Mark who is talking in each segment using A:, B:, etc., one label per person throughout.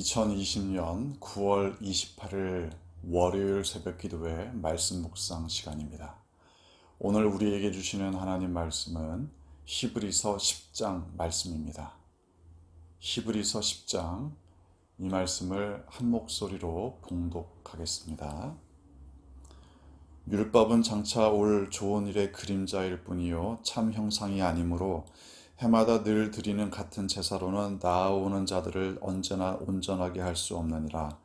A: 2020년 9월 28일 월요일 새벽 기도회 말씀 묵상 시간입니다. 오늘 우리에게 주시는 하나님 말씀은 히브리서 10장 말씀입니다. 히브리서 10장 이 말씀을 한 목소리로 봉독하겠습니다. 율법은 장차 올 좋은 일의 그림자일 뿐이요 참 형상이 아니므로 해마다 늘 드리는 같은 제사로는 나아오는 자들을 언제나 온전하게 할 수 없느니라.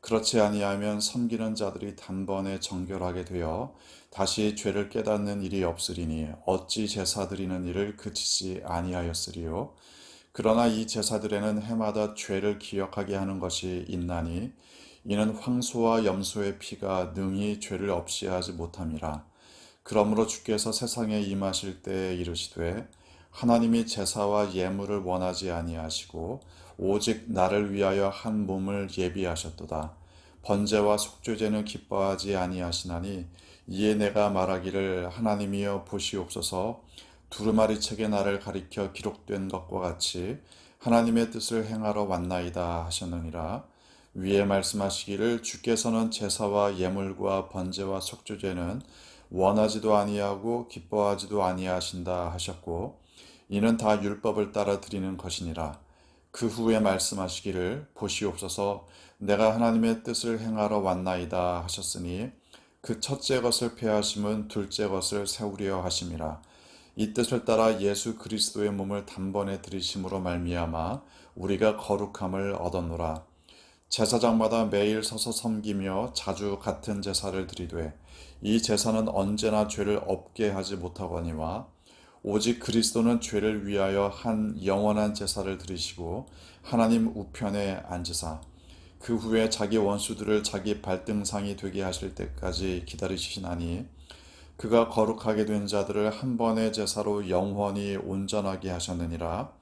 A: 그렇지 아니하면 섬기는 자들이 단번에 정결하게 되어 다시 죄를 깨닫는 일이 없으리니 어찌 제사 드리는 일을 그치지 아니하였으리요. 그러나 이 제사들에는 해마다 죄를 기억하게 하는 것이 있나니 이는 황소와 염소의 피가 능히 죄를 없이 하지 못함이라. 그러므로 주께서 세상에 임하실 때에 이르시되 하나님이 제사와 예물을 원하지 아니하시고 오직 나를 위하여 한 몸을 예비하셨도다. 번제와 속죄제는 기뻐하지 아니하시나니 이에 내가 말하기를 하나님이여 보시옵소서. 두루마리 책에 나를 가리켜 기록된 것과 같이 하나님의 뜻을 행하러 왔나이다 하셨느니라. 위에 말씀하시기를 주께서는 제사와 예물과 번제와 속죄제는 원하지도 아니하고 기뻐하지도 아니하신다 하셨고 이는 다 율법을 따라 드리는 것이니라. 그 후에 말씀하시기를 보시옵소서 내가 하나님의 뜻을 행하러 왔나이다 하셨으니 그 첫째 것을 폐하심은 둘째 것을 세우려 하심이라. 이 뜻을 따라 예수 그리스도의 몸을 단번에 들이심으로 말미암아 우리가 거룩함을 얻었노라. 제사장마다 매일 서서 섬기며 자주 같은 제사를 드리되 이 제사는 언제나 죄를 없게 하지 못하거니와 오직 그리스도는 죄를 위하여 한 영원한 제사를 드리시고 하나님 우편에 앉으사 그 후에 자기 원수들을 자기 발등상이 되게 하실 때까지 기다리시나니 그가 거룩하게 된 자들을 한 번의 제사로 영원히 온전하게 하셨느니라.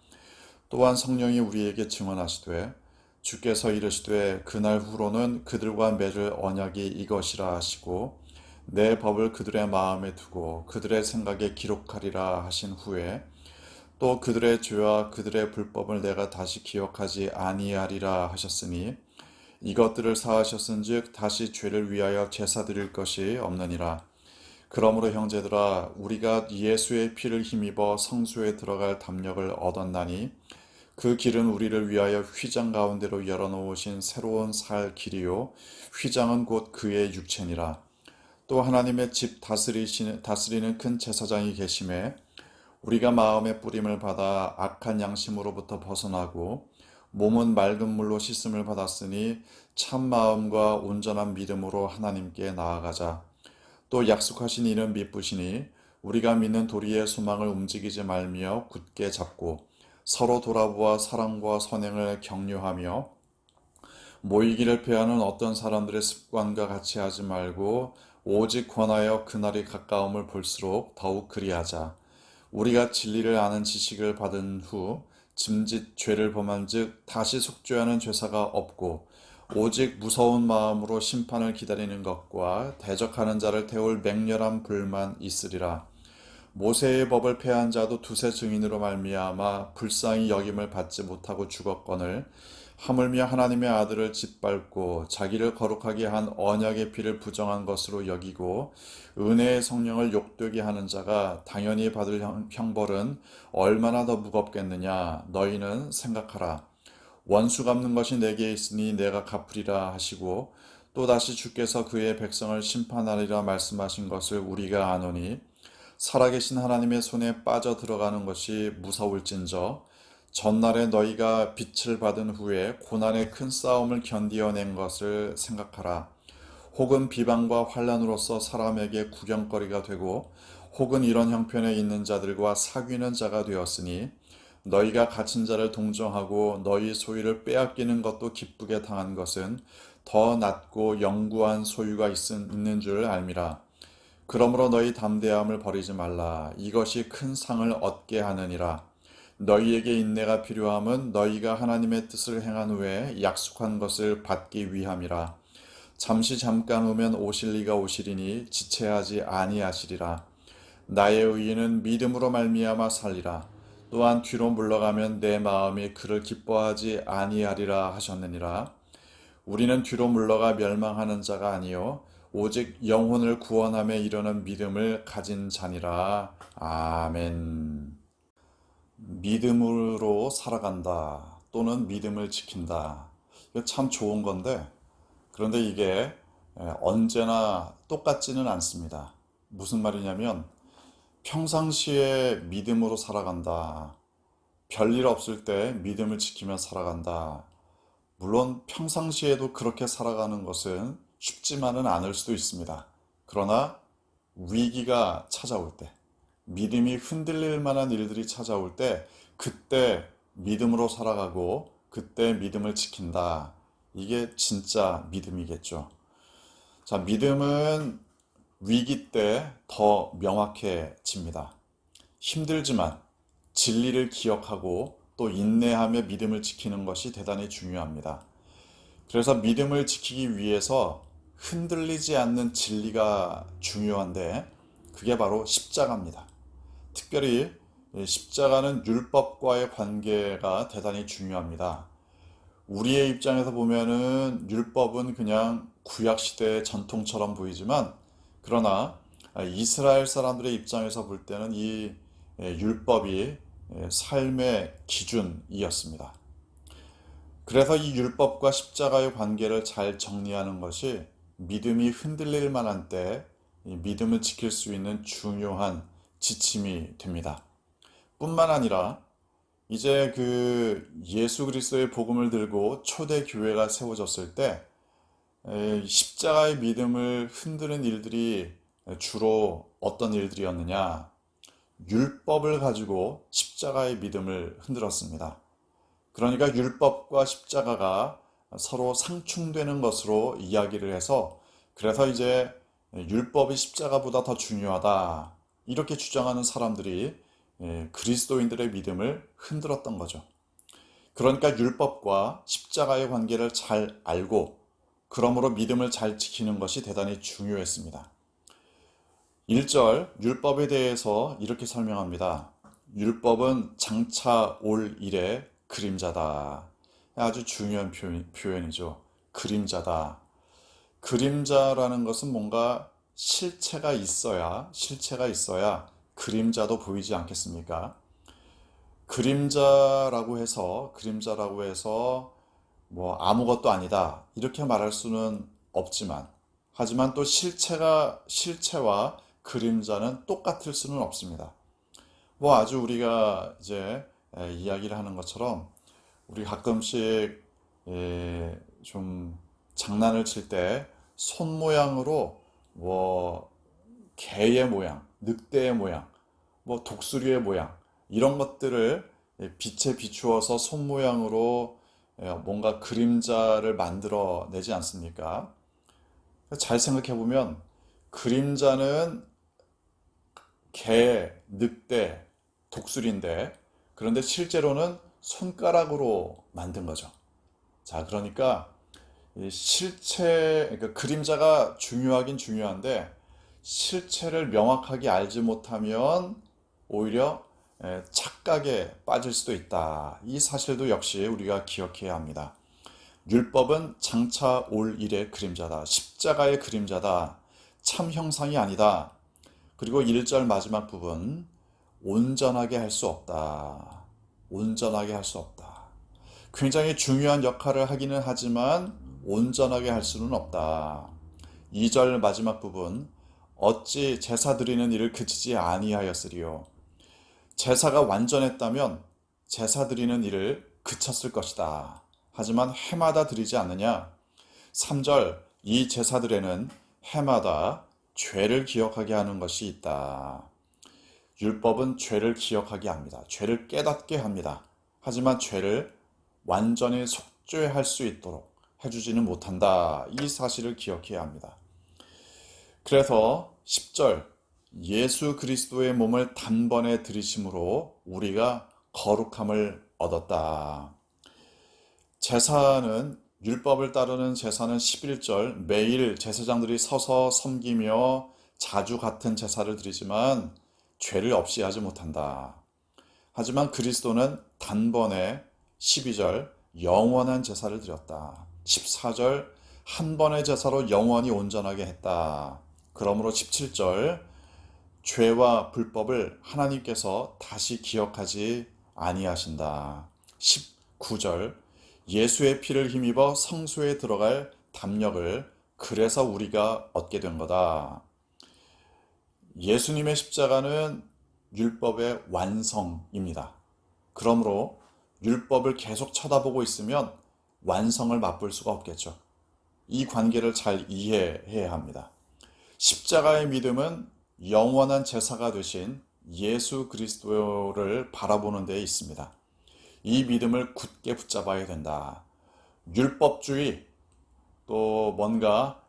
A: 또한 성령이 우리에게 증언하시되 주께서 이르시되 그날 후로는 그들과 맺을 언약이 이것이라 하시고 내 법을 그들의 마음에 두고 그들의 생각에 기록하리라 하신 후에 또 그들의 죄와 그들의 불법을 내가 다시 기억하지 아니하리라 하셨으니 이것들을 사하셨은즉 다시 죄를 위하여 제사 드릴 것이 없느니라. 그러므로 형제들아 우리가 예수의 피를 힘입어 성소에 들어갈 담력을 얻었나니 그 길은 우리를 위하여 휘장 가운데로 열어놓으신 새로운 살 길이요 휘장은 곧 그의 육체니라. 또 하나님의 집 다스리는 큰 제사장이 계심에 우리가 마음의 뿌림을 받아 악한 양심으로부터 벗어나고 몸은 맑은 물로 씻음을 받았으니 참 마음과 온전한 믿음으로 하나님께 나아가자. 또 약속하신 이는 미쁘시니 우리가 믿는 도리의 소망을 움직이지 말며 굳게 잡고 서로 돌아보아 사랑과 선행을 격려하며 모이기를 패하는 어떤 사람들의 습관과 같이 하지 말고 오직 권하여 그날이 가까움을 볼수록 더욱 그리하자. 우리가 진리를 아는 지식을 받은 후 짐짓 죄를 범한즉 다시 속죄하는 죄사가 없고 오직 무서운 마음으로 심판을 기다리는 것과 대적하는 자를 태울 맹렬한 불만 있으리라. 모세의 법을 폐한 자도 두세 증인으로 말미암아 불쌍히 여김을 받지 못하고 죽었거늘 하물며 하나님의 아들을 짓밟고 자기를 거룩하게 한 언약의 피를 부정한 것으로 여기고 은혜의 성령을 욕되게 하는 자가 당연히 받을 형벌은 얼마나 더 무겁겠느냐. 너희는 생각하라. 원수 갚는 것이 내게 있으니 내가 갚으리라 하시고 또다시 주께서 그의 백성을 심판하리라 말씀하신 것을 우리가 아노니 살아계신 하나님의 손에 빠져 들어가는 것이 무서울진저 전날에 너희가 빛을 받은 후에 고난의 큰 싸움을 견디어낸 것을 생각하라. 혹은 비방과 환난으로서 사람에게 구경거리가 되고 혹은 이런 형편에 있는 자들과 사귀는 자가 되었으니 너희가 갇힌 자를 동정하고 너희 소유를 빼앗기는 것도 기쁘게 당한 것은 더 낫고 영구한 소유가 있는 줄 알미라. 그러므로 너희 담대함을 버리지 말라. 이것이 큰 상을 얻게 하느니라. 너희에게 인내가 필요함은 너희가 하나님의 뜻을 행한 후에 약속한 것을 받기 위함이라. 잠깐 후면 오실 이가 오시리니 지체하지 아니하시리라. 나의 의인은 믿음으로 말미암아 살리라. 또한 뒤로 물러가면 내 마음이 그를 기뻐하지 아니하리라 하셨느니라. 우리는 뒤로 물러가 멸망하는 자가 아니요 오직 영혼을 구원함에 이르는 믿음을 가진 자니라. 아멘. 믿음으로 살아간다 또는 믿음을 지킨다. 이거 참 좋은 건데, 그런데 이게 언제나 똑같지는 않습니다. 무슨 말이냐면 평상시에 믿음으로 살아간다. 별일 없을 때 믿음을 지키며 살아간다. 물론 평상시에도 그렇게 살아가는 것은 쉽지만은 않을 수도 있습니다. 그러나 위기가 찾아올 때, 믿음이 흔들릴 만한 일들이 찾아올 때, 그때 믿음으로 살아가고 그때 믿음을 지킨다. 이게 진짜 믿음이겠죠. 자, 믿음은 위기 때 더 명확해집니다. 힘들지만 진리를 기억하고 또 인내하며 믿음을 지키는 것이 대단히 중요합니다. 그래서 믿음을 지키기 위해서 흔들리지 않는 진리가 중요한데 그게 바로 십자가입니다. 특별히 십자가는 율법과의 관계가 대단히 중요합니다. 우리의 입장에서 보면은 율법은 그냥 구약시대의 전통처럼 보이지만 그러나 이스라엘 사람들의 입장에서 볼 때는 이 율법이 삶의 기준이었습니다. 그래서 이 율법과 십자가의 관계를 잘 정리하는 것이 믿음이 흔들릴 만한 때 믿음을 지킬 수 있는 중요한 지침이 됩니다. 뿐만 아니라 이제 그 예수 그리스도의 복음을 들고 초대 교회가 세워졌을 때 십자가의 믿음을 흔드는 일들이 주로 어떤 일들이었느냐? 율법을 가지고 십자가의 믿음을 흔들었습니다. 그러니까 율법과 십자가가 서로 상충되는 것으로 이야기를 해서 그래서 이제 율법이 십자가보다 더 중요하다. 이렇게 주장하는 사람들이 그리스도인들의 믿음을 흔들었던 거죠. 그러니까 율법과 십자가의 관계를 잘 알고 그러므로 믿음을 잘 지키는 것이 대단히 중요했습니다. 1절 율법에 대해서 이렇게 설명합니다. 율법은 장차 올 일의 그림자다. 아주 중요한 표현이죠. 그림자다. 그림자라는 것은 뭔가 실체가 있어야 그림자도 보이지 않겠습니까? 그림자라고 해서 뭐 아무것도 아니다. 이렇게 말할 수는 없지만, 하지만 또 실체와 그림자는 똑같을 수는 없습니다. 뭐 아주 우리가 이제 이야기를 하는 것처럼 우리 가끔씩 좀 장난을 칠 때 손 모양으로 뭐 개의 모양, 늑대의 모양, 뭐 독수리의 모양 이런 것들을 빛에 비추어서 손 모양으로 뭔가 그림자를 만들어 내지 않습니까? 잘 생각해 보면 그림자는 개, 늑대, 독수리인데 그런데 실제로는 손가락으로 만든 거죠. 자, 그러니까 그러니까 그림자가 중요하긴 중요한데 실체를 명확하게 알지 못하면 오히려 착각에 빠질 수도 있다. 이 사실도 역시 우리가 기억해야 합니다. 율법은 장차 올 일의 그림자다. 십자가의 그림자다. 참 형상이 아니다. 그리고 1절 마지막 부분 온전하게 할 수 없다. 온전하게 할 수 없다. 굉장히 중요한 역할을 하기는 하지만 온전하게 할 수는 없다. 2절 마지막 부분 어찌 제사 드리는 일을 그치지 아니하였으리요. 제사가 완전했다면 제사 드리는 일을 그쳤을 것이다. 하지만 해마다 드리지 않느냐? 3절 이 제사들에는 해마다 죄를 기억하게 하는 것이 있다. 율법은 죄를 기억하게 합니다. 죄를 깨닫게 합니다. 하지만 죄를 완전히 속죄할 수 있도록 해주지는 못한다. 이 사실을 기억해야 합니다. 그래서 10절 예수 그리스도의 몸을 단번에 들이심으로 우리가 거룩함을 얻었다. 제사는 율법을 따르는 제사는 11절 매일 제사장들이 서서 섬기며 자주 같은 제사를 드리지만 죄를 없이 하지 못한다. 하지만 그리스도는 단번에 12절 영원한 제사를 드렸다. 14절 한 번의 제사로 영원히 온전하게 했다. 그러므로 17절 죄와 불법을 하나님께서 다시 기억하지 아니하신다. 19절 예수의 피를 힘입어 성소에 들어갈 담력을 그래서 우리가 얻게 된 거다. 예수님의 십자가는 율법의 완성입니다. 그러므로 율법을 계속 쳐다보고 있으면 완성을 맛볼 수가 없겠죠. 이 관계를 잘 이해해야 합니다. 십자가의 믿음은 영원한 제사가 되신 예수 그리스도를 바라보는 데 있습니다. 이 믿음을 굳게 붙잡아야 된다. 율법주의, 또 뭔가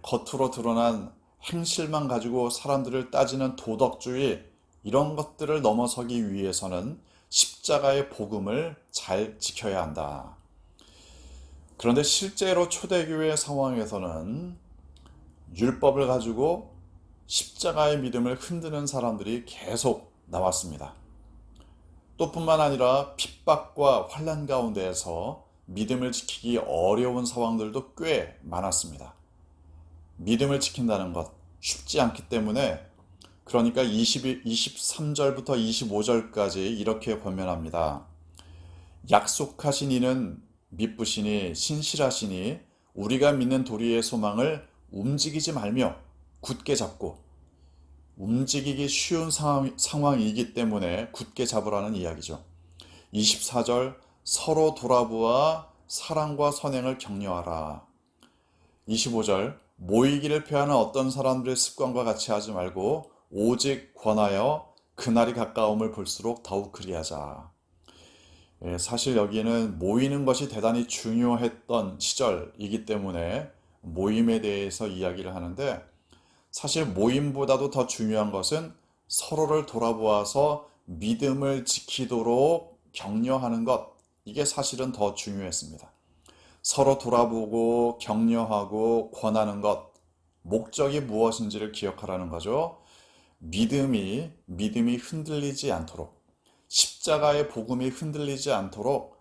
A: 겉으로 드러난 행실만 가지고 사람들을 따지는 도덕주의, 이런 것들을 넘어서기 위해서는 십자가의 복음을 잘 지켜야 한다. 그런데 실제로 초대교회 상황에서는 율법을 가지고 십자가의 믿음을 흔드는 사람들이 계속 나왔습니다. 또 뿐만 아니라 핍박과 환난 가운데에서 믿음을 지키기 어려운 상황들도 꽤 많았습니다. 믿음을 지킨다는 것 쉽지 않기 때문에 그러니까 23절부터 25절까지 이렇게 권면합니다. 약속하신 이는 미쁘시니 신실하시니 우리가 믿는 도리의 소망을 움직이지 말며 굳게 잡고, 움직이기 쉬운 상황이기 때문에 굳게 잡으라는 이야기죠. 24절 서로 돌아보아 사랑과 선행을 격려하라. 25절 모이기를 표하는 어떤 사람들의 습관과 같이 하지 말고 오직 권하여 그날이 가까움을 볼수록 더욱 그리하자. 사실 여기에는 모이는 것이 대단히 중요했던 시절이기 때문에 모임에 대해서 이야기를 하는데, 사실 모임보다도 더 중요한 것은 서로를 돌아보아서 믿음을 지키도록 격려하는 것, 이게 사실은 더 중요했습니다. 서로 돌아보고 격려하고 권하는 것, 목적이 무엇인지를 기억하라는 거죠. 믿음이 흔들리지 않도록, 십자가의 복음이 흔들리지 않도록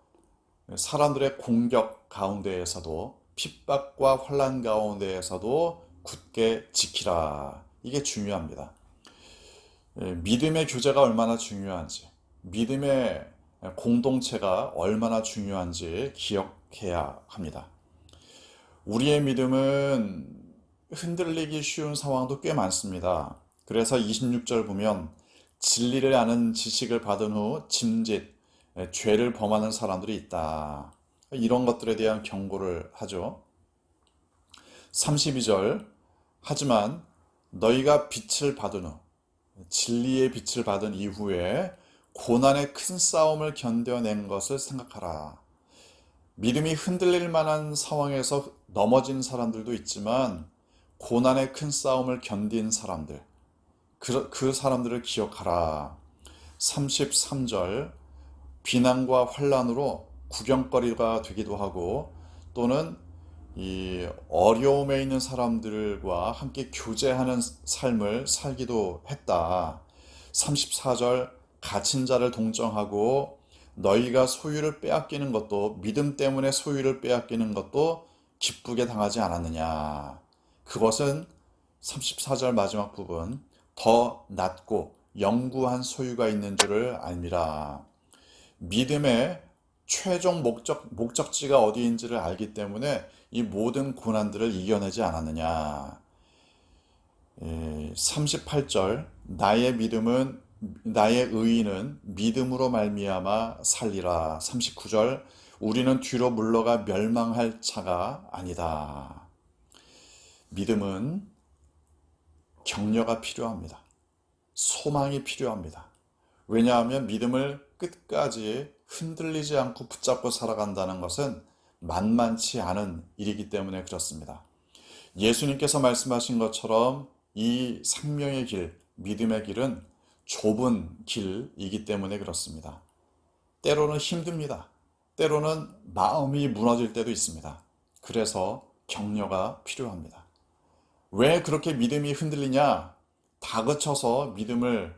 A: 사람들의 공격 가운데에서도, 핍박과 환난 가운데에서도 굳게 지키라. 이게 중요합니다. 믿음의 교제가 얼마나 중요한지, 믿음의 공동체가 얼마나 중요한지 기억해야 합니다. 우리의 믿음은 흔들리기 쉬운 상황도 꽤 많습니다. 그래서 26절 보면 진리를 아는 지식을 받은 후 짐짓, 죄를 범하는 사람들이 있다. 이런 것들에 대한 경고를 하죠. 32절 하지만 너희가 빛을 받은 후, 진리의 빛을 받은 이후에 고난의 큰 싸움을 견뎌낸 것을 생각하라. 믿음이 흔들릴 만한 상황에서 넘어진 사람들도 있지만 고난의 큰 싸움을 견딘 사람들, 그 사람들을 기억하라. 33절 비난과 환난으로 구경거리가 되기도 하고, 또는 이 어려움에 있는 사람들과 함께 교제하는 삶을 살기도 했다. 34절 갇힌 자를 동정하고 너희가 소유를 빼앗기는 것도, 믿음 때문에 소유를 빼앗기는 것도 기쁘게 당하지 않았느냐. 그것은 34절 마지막 부분 더 낮고 영구한 소유가 있는 줄을 알미라. 믿음의 최종 목적지가 어디인지를 알기 때문에 이 모든 고난들을 이겨내지 않았느냐. 38절 나의 의인은 믿음으로 말미암아 살리라. 39절 우리는 뒤로 물러가 멸망할 자가 아니다. 믿음은 격려가 필요합니다. 소망이 필요합니다. 왜냐하면 믿음을 끝까지 흔들리지 않고 붙잡고 살아간다는 것은 만만치 않은 일이기 때문에 그렇습니다. 예수님께서 말씀하신 것처럼 이 생명의 길, 믿음의 길은 좁은 길이기 때문에 그렇습니다. 때로는 힘듭니다. 때로는 마음이 무너질 때도 있습니다. 그래서 격려가 필요합니다. 왜 그렇게 믿음이 흔들리냐? 다그쳐서 믿음을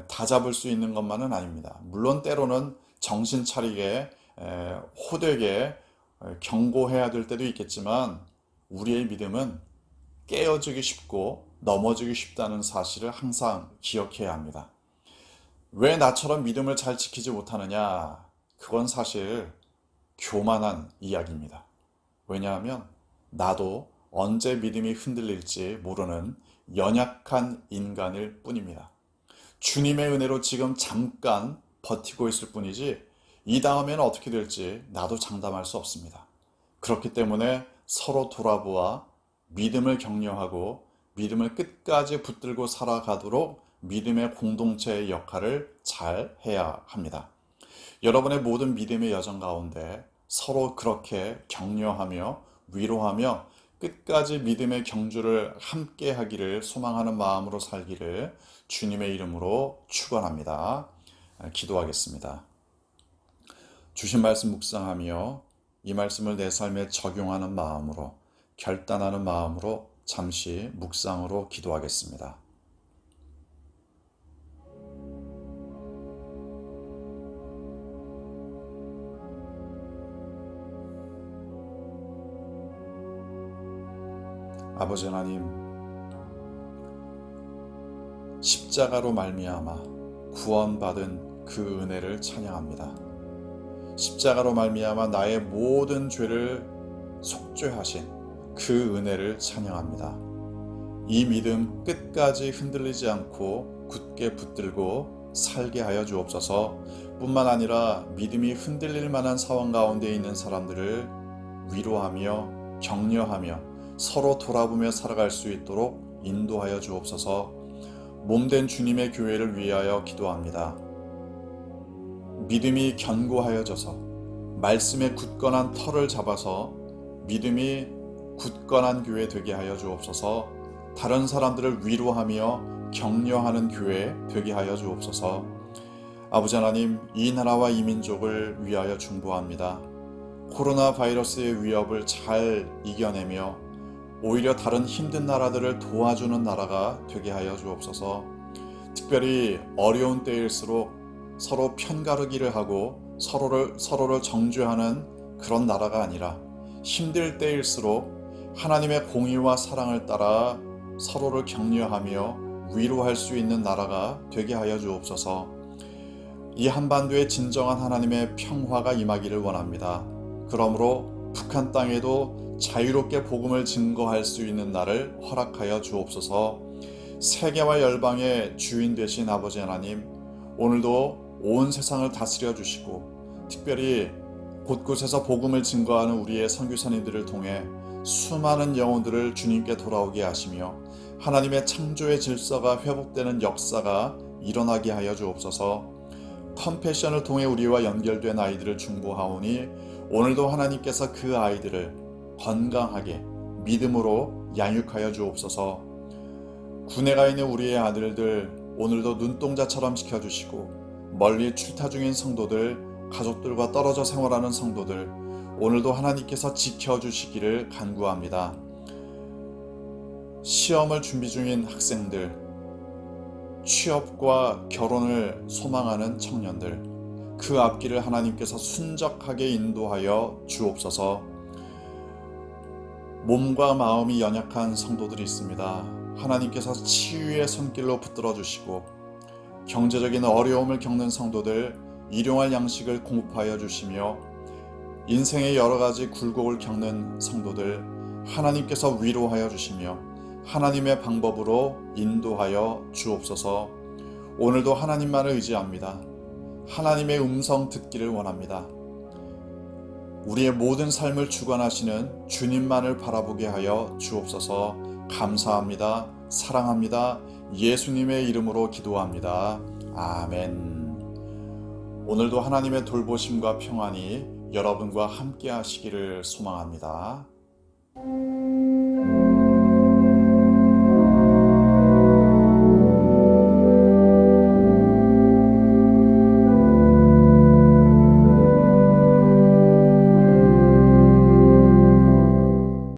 A: 다 잡을 수 있는 것만은 아닙니다. 물론 때로는 정신 차리게 호되게 경고해야 될 때도 있겠지만 우리의 믿음은 깨어지기 쉽고 넘어지기 쉽다는 사실을 항상 기억해야 합니다. 왜 나처럼 믿음을 잘 지키지 못하느냐? 그건 사실 교만한 이야기입니다. 왜냐하면 나도 언제 믿음이 흔들릴지 모르는 연약한 인간일 뿐입니다. 주님의 은혜로 지금 잠깐 버티고 있을 뿐이지 이 다음에는 어떻게 될지 나도 장담할 수 없습니다. 그렇기 때문에 서로 돌아보아 믿음을 격려하고 믿음을 끝까지 붙들고 살아가도록 믿음의 공동체의 역할을 잘 해야 합니다. 여러분의 모든 믿음의 여정 가운데 서로 그렇게 격려하며 위로하며 끝까지 믿음의 경주를 함께 하기를 소망하는 마음으로 살기를 주님의 이름으로 축원합니다. 기도하겠습니다. 주신 말씀 묵상하며 이 말씀을 내 삶에 적용하는 마음으로 결단하는 마음으로 잠시 묵상으로 기도하겠습니다. 아버지 하나님, 십자가로 말미암아 구원받은 그 은혜를 찬양합니다. 십자가로 말미암아 나의 모든 죄를 속죄하신 그 은혜를 찬양합니다. 이 믿음 끝까지 흔들리지 않고 굳게 붙들고 살게 하여 주옵소서. 뿐만 아니라 믿음이 흔들릴 만한 상황 가운데 있는 사람들을 위로하며 격려하며 서로 돌아보며 살아갈 수 있도록 인도하여 주옵소서. 몸된 주님의 교회를 위하여 기도합니다. 믿음이 견고하여져서 말씀에 굳건한 터를 잡아서 믿음이 굳건한 교회 되게 하여 주옵소서. 다른 사람들을 위로하며 격려하는 교회 되게 하여 주옵소서. 아버지 하나님, 이 나라와 이 민족을 위하여 중보합니다. 코로나 바이러스의 위협을 잘 이겨내며 오히려 다른 힘든 나라들을 도와주는 나라가 되게 하여 주옵소서. 특별히 어려운 때일수록 서로 편가르기를 하고 서로를 정죄하는 그런 나라가 아니라 힘들 때일수록 하나님의 공의와 사랑을 따라 서로를 격려하며 위로할 수 있는 나라가 되게 하여 주옵소서. 이 한반도에 진정한 하나님의 평화가 임하기를 원합니다. 그러므로 북한 땅에도 자유롭게 복음을 증거할 수 있는 날을 허락하여 주옵소서. 세계와 열방의 주인 되신 아버지 하나님, 오늘도 온 세상을 다스려 주시고 특별히 곳곳에서 복음을 증거하는 우리의 선교사님들을 통해 수많은 영혼들을 주님께 돌아오게 하시며 하나님의 창조의 질서가 회복되는 역사가 일어나게 하여 주옵소서. 컴패션을 통해 우리와 연결된 아이들을 중보하오니 오늘도 하나님께서 그 아이들을 건강하게 믿음으로 양육하여 주옵소서. 군에 가 있는 우리의 아들들 오늘도 눈동자처럼 지켜주시고 멀리 출타 중인 성도들, 가족들과 떨어져 생활하는 성도들 오늘도 하나님께서 지켜주시기를 간구합니다. 시험을 준비 중인 학생들, 취업과 결혼을 소망하는 청년들, 그 앞길을 하나님께서 순적하게 인도하여 주옵소서. 몸과 마음이 연약한 성도들이 있습니다. 하나님께서 치유의 손길로 붙들어 주시고 경제적인 어려움을 겪는 성도들 일용할 양식을 공급하여 주시며 인생의 여러 가지 굴곡을 겪는 성도들 하나님께서 위로하여 주시며 하나님의 방법으로 인도하여 주옵소서. 오늘도 하나님만을 의지합니다. 하나님의 음성 듣기를 원합니다. 우리의 모든 삶을 주관하시는 주님만을 바라보게 하여 주옵소서. 감사합니다. 사랑합니다. 예수님의 이름으로 기도합니다. 아멘. 오늘도 하나님의 돌보심과 평안이 여러분과 함께 하시기를 소망합니다.